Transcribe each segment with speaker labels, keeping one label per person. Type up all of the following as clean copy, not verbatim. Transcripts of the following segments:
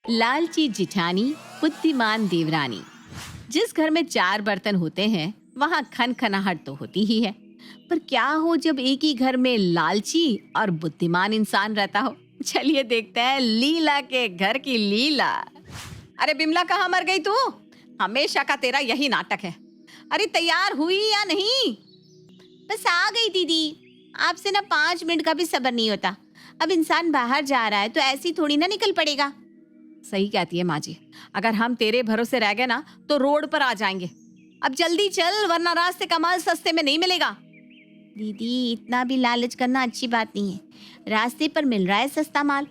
Speaker 1: लालची जिठानी, बुद्धिमान देवरानी। जिस घर में 4 बर्तन होते हैं वहाँ खनखनाहट तो होती ही है। पर क्या हो जब एक ही घर में लालची और बुद्धिमान इंसान रहता हो? चलिए देखते हैं लीला के घर की लीला। अरे बिमला, कहाँ मर गई तू? हमेशा का तेरा यही नाटक है। अरे तैयार हुई या नहीं?
Speaker 2: बस आ गई दीदी। आपसे ना 5 मिनट का भी सब्र नहीं होता। अब इंसान बाहर जा रहा है तो ऐसी थोड़ी ना निकल पड़ेगा।
Speaker 1: सही कहती है माँ जी, अगर हम तेरे भरोसे रह गए ना तो रोड पर आ जाएंगे। अब जल्दी चल वरना रास्ते का माल सस्ते में नहीं मिलेगा।
Speaker 2: दीदी, इतना भी लालच करना अच्छी बात नहीं है। रास्ते पर मिल रहा है सस्ता माल।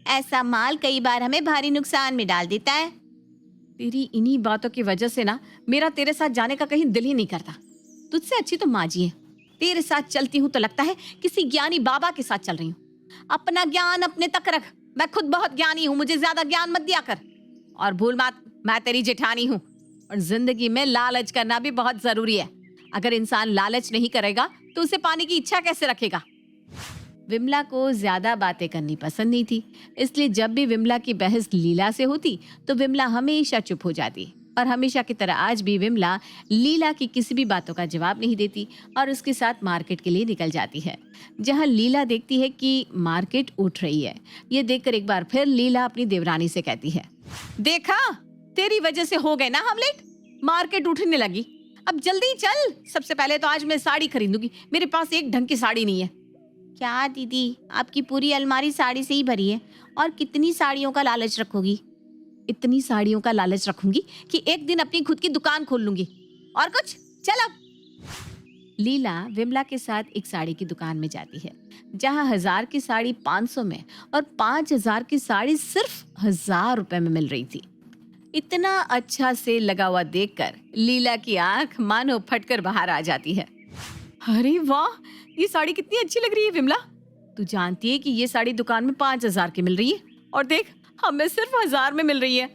Speaker 2: ऐसा माल कई बार हमें भारी नुकसान में डाल देता है।
Speaker 1: तेरी इन्हीं बातों की वजह से ना मेरा तेरे साथ जाने का कहीं दिल ही नहीं करता। तुझसे अच्छी तो माँ जी है। तेरे साथ चलती हूँ तो लगता है किसी ज्ञानी बाबा के साथ चल रही हूँ। अपना ज्ञान अपने तक रख। मैं खुद बहुत ज्ञानी हूँ, मुझे ज्यादा ज्ञान मत दिया कर। और भूल मत, मैं तेरी जेठानी हूँ और जिंदगी में लालच करना भी बहुत जरूरी है। अगर इंसान लालच नहीं करेगा तो उसे पाने की इच्छा कैसे रखेगा? विमला को ज्यादा बातें करनी पसंद नहीं थी, इसलिए जब भी विमला की बहस लीला से होती तो विमला हमेशा चुप हो जाती। और हमेशा की तरह आज भी विमला लीला की किसी भी बातों का जवाब नहीं देती और उसके साथ मार्केट के लिए निकल जाती है। जहां लीला देखती है कि मार्केट उठ रही है, ये देखकर एक बार फिर लीला अपनी देवरानी से कहती है, देखा, तेरी वजह से हो गए ना हम लेट। मार्केट उठने लगी। अब जल्दी चल। सबसे पहले तो आज मैं साड़ी खरीदूंगी, मेरे पास एक ढंग की साड़ी नहीं है।
Speaker 2: क्या दीदी, आपकी पूरी अलमारी साड़ी से ही भरी है और कितनी साड़ियों का लालच रखोगी?
Speaker 1: इतनी साड़ियों का लालच रखूंगी कि एक दिन अपनी खुद की दुकान खोल लूंगी। और कुछ? चल अब। लीला विमला के साथ एक साड़ी की दुकान में जाती है, जहां 1000 की साड़ी 500 में और 5000 की साड़ी सिर्फ 1000 रुपए में मिल रही थी। इतना अच्छा सेल लगा हुआ देखकर लीला की आंख मानो फटकर बाहर आ जाती है। अरे वाह, ये साड़ी कितनी अच्छी लग रही है विमला। तू जानती है कि ये साड़ी दुकान में 5000 की मिल रही है और देख हमें सिर्फ 1000 में मिल रही है।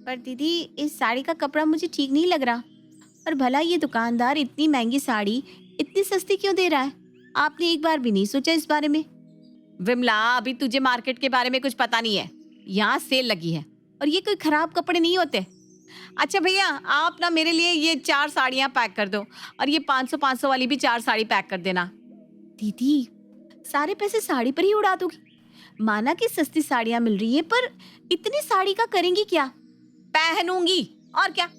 Speaker 2: पर दीदी, इस साड़ी का कपड़ा मुझे ठीक नहीं लग रहा। और भला ये दुकानदार इतनी महंगी साड़ी इतनी सस्ती क्यों दे रहा है? आपने एक बार भी नहीं सोचा इस बारे में?
Speaker 1: विमला, अभी तुझे मार्केट के बारे में कुछ पता नहीं है। यहाँ सेल लगी है और ये कोई खराब कपड़े नहीं होते। अच्छा भैया, आप ना मेरे लिए ये 4 साड़ियाँ पैक कर दो और ये 500 वाली भी 4 साड़ी पैक कर देना।
Speaker 2: दीदी, सारे पैसे साड़ी पर ही उड़ा दोगी? माना कि सस्ती साड़ियाँ मिल रही है, पर इतनी साड़ी का करेंगी क्या?
Speaker 1: पहनूंगी और क्या।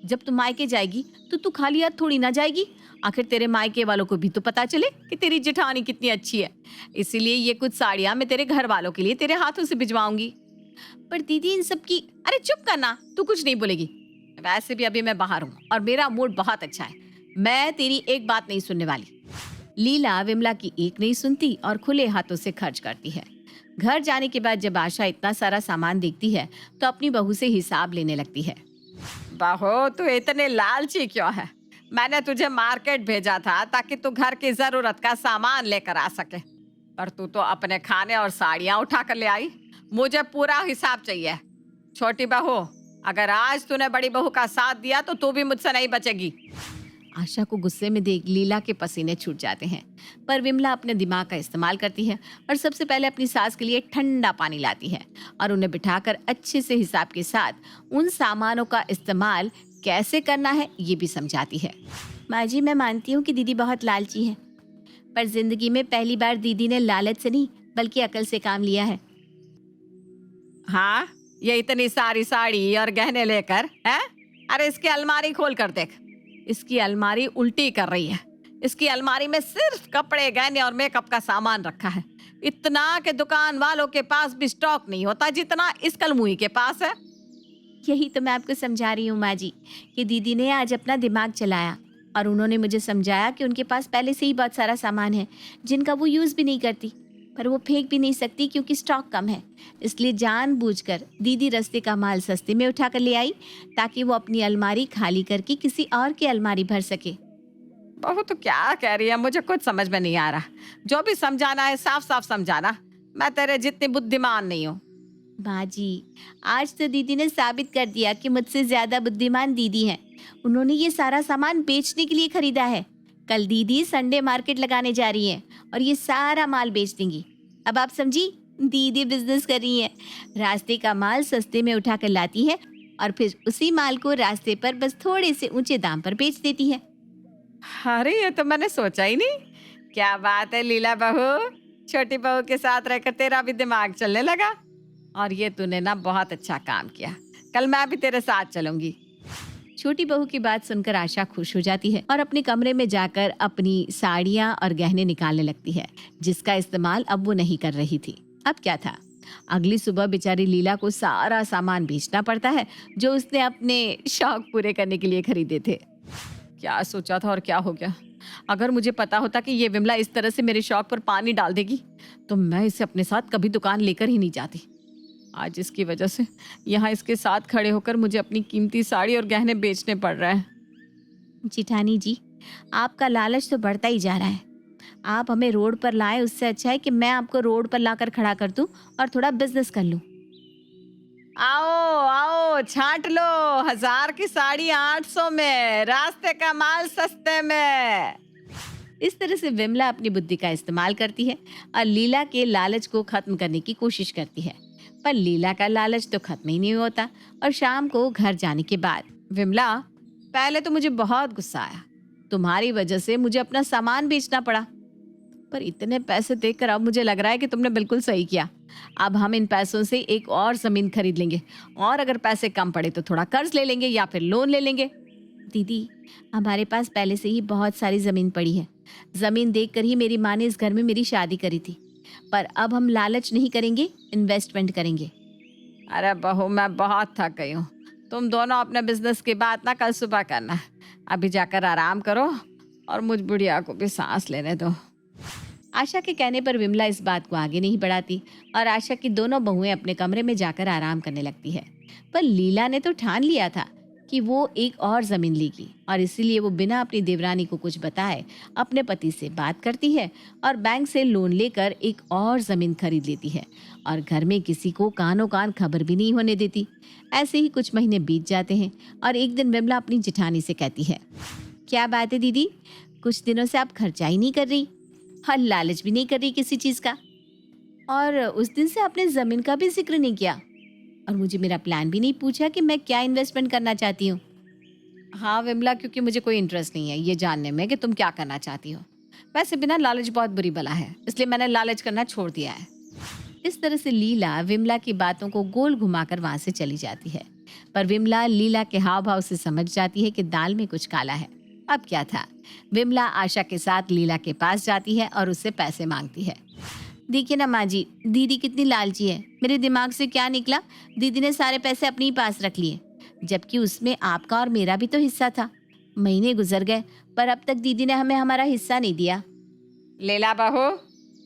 Speaker 1: जब तू मायके जाएगी तो तू खाली हाथ थोड़ी ना जाएगी। आखिर तेरे मायके वालों को भी तो पता चले कि तेरी जेठानी कितनी अच्छी है। इसीलिए ये कुछ साड़ियाँ मैं तेरे घर वालों के लिए तेरे हाथों से भिजवाऊंगी।
Speaker 2: पर दीदी, इन सब की...
Speaker 1: अरे चुप करना, तू कुछ नहीं बोलेगी। वैसे भी अभी मैं बाहर हूँ और मेरा मूड बहुत अच्छा है। मैं तेरी एक बात नहीं सुनने वाली। लीला विमला की एक नहीं सुनती और खुले हाथों से खर्च करती है। घर जाने के बाद जब आशा इतना सारा सामान देखती है तो अपनी बहू से हिसाब लेने लगती है। बहू, तू इतने लालची क्यों है? मैंने तुझे मार्केट भेजा था ताकि तू घर की जरूरत का सामान लेकर आ सके, पर तू तो अपने खाने और साड़ियाँ उठा कर ले आई। मुझे पूरा हिसाब चाहिए। छोटी बहू, अगर आज तूने बड़ी बहू का साथ दिया तो तू भी मुझसे नहीं बचेगी। आशा को गुस्से में देख लीला के पसीने छूट जाते हैं, पर विमला अपने दिमाग का इस्तेमाल करती है और सबसे पहले अपनी सास के लिए ठंडा पानी लाती है और उन्हें बिठाकर अच्छे से हिसाब के साथ उन सामानों का इस्तेमाल कैसे करना है ये भी समझाती है।
Speaker 2: माँ जी, मैं मानती हूँ कि दीदी बहुत लालची है, पर जिंदगी में पहली बार दीदी ने लालच से नहीं बल्कि अकल से काम लिया है।
Speaker 1: हाँ, ये इतनी सारी साड़ी और गहने लेकर है? अरे इसकी अलमारी खोल कर देख। इसकी अलमारी उल्टी कर रही है। इसकी अलमारी में सिर्फ कपड़े, गहने और मेकअप का सामान रखा है। इतना कि दुकान वालों के पास भी स्टॉक नहीं होता जितना इस कलमुही के पास है।
Speaker 2: यही तो मैं आपको समझा रही हूँ माँ जी, कि दीदी ने आज अपना दिमाग चलाया और उन्होंने मुझे समझाया कि उनके पास पहले से ही बहुत सारा सामान है जिनका वो यूज़ भी नहीं करती, पर वो फेंक भी नहीं सकती क्योंकि स्टॉक कम है। इसलिए जानबूझकर दीदी रास्ते का माल सस्ते में उठा कर ले आई ताकि वो अपनी अलमारी खाली करके किसी और की अलमारी भर सके।
Speaker 1: बहू तो क्या कह रही है, मुझे कुछ समझ में नहीं आ रहा। जो भी समझाना है साफ साफ समझाना। मैं तेरे जितनी बुद्धिमान नहीं हूँ।
Speaker 2: बाजी, आज तो दीदी ने साबित कर दिया कि मुझसे ज्यादा बुद्धिमान दीदी हैं। उन्होंने ये सारा सामान बेचने के लिए खरीदा है। कल दीदी संडे मार्केट लगाने जा रही हैं और ये सारा माल बेच देंगी। अब आप समझी दीदी बिजनेस कर रही है, रास्ते का माल सस्ते में उठा कर लाती है और फिर उसी माल को रास्ते पर बस थोड़े से ऊंचे दाम पर बेच देती है।
Speaker 1: अरे ये तो मैंने सोचा ही नहीं। क्या बात है लीला बहू, छोटी बहू के साथ रहकर तेरा भी दिमाग चलने लगा। और ये तूने ना बहुत अच्छा काम किया। कल मैं भी तेरे साथ चलूंगी।
Speaker 2: छोटी बहू की बात सुनकर आशा खुश हो जाती है और अपने कमरे में जाकर अपनी साड़ियाँ और गहने निकालने लगती है, जिसका इस्तेमाल अब वो नहीं कर रही थी। अब क्या था, अगली सुबह बेचारी लीला को सारा सामान बेचना पड़ता है जो उसने अपने शौक पूरे करने के लिए खरीदे थे।
Speaker 1: क्या सोचा था और क्या हो गया। अगर मुझे पता होता कि ये विमला इस तरह से मेरे शौक पर पानी डाल देगी तो मैं इसे अपने साथ कभी दुकान लेकर ही नहीं जाती। आज इसकी वजह से यहाँ इसके साथ खड़े होकर मुझे अपनी कीमती साड़ी और गहने बेचने पड़ रहे हैं।
Speaker 2: जिठानी जी, आपका लालच तो बढ़ता ही जा रहा है। आप हमें रोड पर लाए, उससे अच्छा है कि मैं आपको रोड पर लाकर खड़ा कर दूं और थोड़ा बिजनेस कर लूं।
Speaker 1: आओ आओ छांट लो, 1000 की साड़ी 800 में, रास्ते का माल सस्ते में।
Speaker 2: इस तरह से विमला अपनी बुद्धि का इस्तेमाल करती है और लीला के लालच को खत्म करने की कोशिश करती है। पर लीला का लालच तो खत्म ही नहीं होता और शाम को घर जाने के बाद,
Speaker 1: विमला, पहले तो मुझे बहुत गुस्सा आया। तुम्हारी वजह से मुझे अपना सामान बेचना पड़ा। पर इतने पैसे देखकर अब मुझे लग रहा है कि तुमने बिल्कुल सही किया। अब हम इन पैसों से एक और जमीन खरीद लेंगे और अगर पैसे कम पड़े तो थोड़ा कर्ज ले लेंगे या फिर लोन ले लेंगे।
Speaker 2: दीदी, हमारे पास पहले से ही बहुत सारी जमीन पड़ी है। जमीन देखकर ही मेरी माँ ने इस घर में मेरी शादी करी थी। पर अब हम लालच नहीं करेंगे, इन्वेस्टमेंट करेंगे।
Speaker 1: अरे बहू, मैं बहुत थक गई हूँ। तुम दोनों अपने बिजनेस की बात ना कल सुबह करना। अभी जाकर आराम करो और मुझ बुढ़िया को भी सांस लेने दो।
Speaker 2: आशा के कहने पर विमला इस बात को आगे नहीं बढ़ाती और आशा की दोनों बहुएं अपने कमरे में जाकर आराम करने लगती है। पर लीला ने तो ठान लिया था कि वो एक और जमीन लेगी और इसीलिए वो बिना अपनी देवरानी को कुछ बताए अपने पति से बात करती है और बैंक से लोन लेकर एक और जमीन खरीद लेती है और घर में किसी को कानों कान खबर भी नहीं होने देती। ऐसे ही कुछ महीने बीत जाते हैं और एक दिन विमला अपनी जेठानी से कहती है, क्या बात है दीदी, कुछ दिनों से आप खर्चा ही नहीं कर रही और लालच भी नहीं कर रही किसी चीज का, और उस दिन से आपने जमीन का भी जिक्र नहीं किया और मुझे मेरा प्लान भी नहीं पूछा कि मैं क्या इन्वेस्टमेंट करना चाहती हूँ।
Speaker 1: हाँ विमला, क्योंकि मुझे कोई इंटरेस्ट नहीं है ये जानने में कि तुम क्या करना चाहती हो। वैसे बिना लालच बहुत बुरी बला है, इसलिए मैंने लालच करना छोड़ दिया है।
Speaker 2: इस तरह से लीला विमला की बातों को गोल घुमाकर वहां से चली जाती है। पर विमला लीला के हाव भाव से समझ जाती है कि दाल में कुछ काला है। अब क्या था, विमला आशा के साथ लीला के पास जाती है और उससे पैसे मांगती है। देखिए ना माँ जी, दीदी कितनी लालची है। मेरे दिमाग से क्या निकला, दीदी ने सारे पैसे अपने ही पास रख लिए, जबकि उसमें आपका और मेरा भी तो हिस्सा था। महीने गुजर गए पर अब तक दीदी ने हमें हमारा हिस्सा नहीं दिया।
Speaker 1: लीला बहू,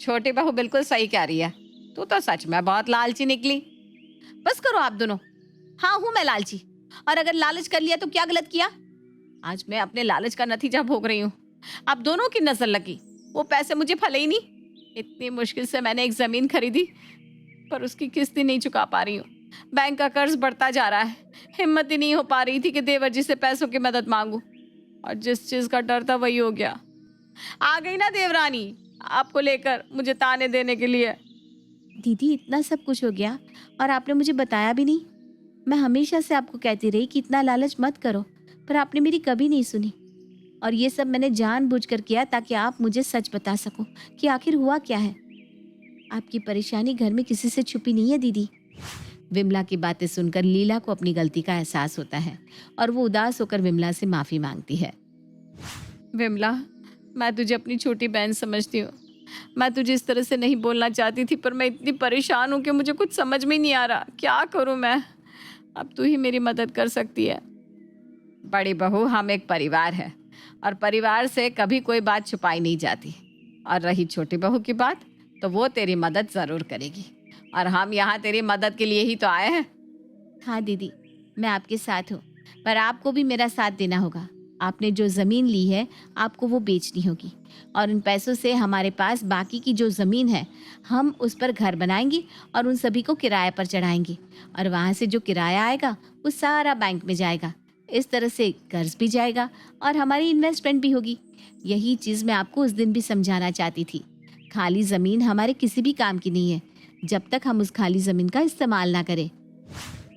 Speaker 1: छोटी बहू बिल्कुल सही कह रही है। तू तो सच में बहुत लालची निकली।
Speaker 2: बस करो आप दोनों। हाँ, हूँ मैं लालची, और अगर लालच कर लिया तो क्या गलत किया।
Speaker 1: आज मैं अपने लालच का नतीजा भोग रही हूँ। आप दोनों की नजर लगी, वो पैसे मुझे फले ही नहीं। इतनी मुश्किल से मैंने एक जमीन खरीदी पर उसकी किस्त ही नहीं चुका पा रही हूँ। बैंक का कर्ज बढ़ता जा रहा है। हिम्मत ही नहीं हो पा रही थी कि देवर जी से पैसों की मदद मांगू, और जिस चीज का डर था वही हो गया। आ गई ना देवरानी आपको लेकर मुझे ताने देने के लिए।
Speaker 2: दीदी, इतना सब कुछ हो गया और आपने मुझे बताया भी नहीं। मैं हमेशा से आपको कहती रही कि इतना लालच मत करो, पर आपने मेरी कभी नहीं सुनी। और ये सब मैंने जानबूझकर किया ताकि आप मुझे सच बता सको कि आखिर हुआ क्या है। आपकी परेशानी घर में किसी से छुपी नहीं है दीदी। विमला की बातें सुनकर लीला को अपनी गलती का एहसास होता है और वो उदास होकर विमला से माफी मांगती है।
Speaker 1: विमला, मैं तुझे अपनी छोटी बहन समझती हूँ। मैं तुझे इस तरह से नहीं बोलना चाहती थी, पर मैं इतनी परेशान हूँ कि मुझे कुछ समझ में नहीं आ रहा क्या करूँ मैं। अब तू ही मेरी मदद कर सकती है। बड़ी बहू, हम एक परिवार है और परिवार से कभी कोई बात छुपाई नहीं जाती। और रही छोटी बहू की बात, तो वो तेरी मदद ज़रूर करेगी और हम यहाँ तेरी मदद के लिए ही तो आए हैं।
Speaker 2: हाँ दीदी, मैं आपके साथ हूँ, पर आपको भी मेरा साथ देना होगा। आपने जो ज़मीन ली है आपको वो बेचनी होगी और उन पैसों से हमारे पास बाकी की जो ज़मीन है हम उस पर घर बनाएंगे और उन सभी को किराए पर चढ़ाएंगे, और वहाँ से जो किराया आएगा वो सारा बैंक में जाएगा। इस तरह से कर्ज भी जाएगा और हमारी इन्वेस्टमेंट भी होगी। यही चीज़ मैं आपको उस दिन भी समझाना चाहती थी। खाली ज़मीन हमारे किसी भी काम की नहीं है। जब तक हम उस खाली जमीन का इस्तेमाल ना करें।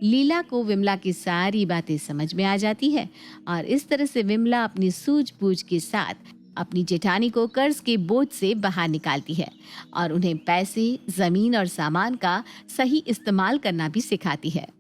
Speaker 2: लीला को विमला की सारी बातें समझ में आ जाती है और इस तरह से विमला अपनी सूझबूझ के साथ अपनी जेठानी को कर्ज के बोझ से बाहर निकालती है और उन्हें पैसे, जमीन और सामान का सही इस्तेमाल करना भी सिखाती है।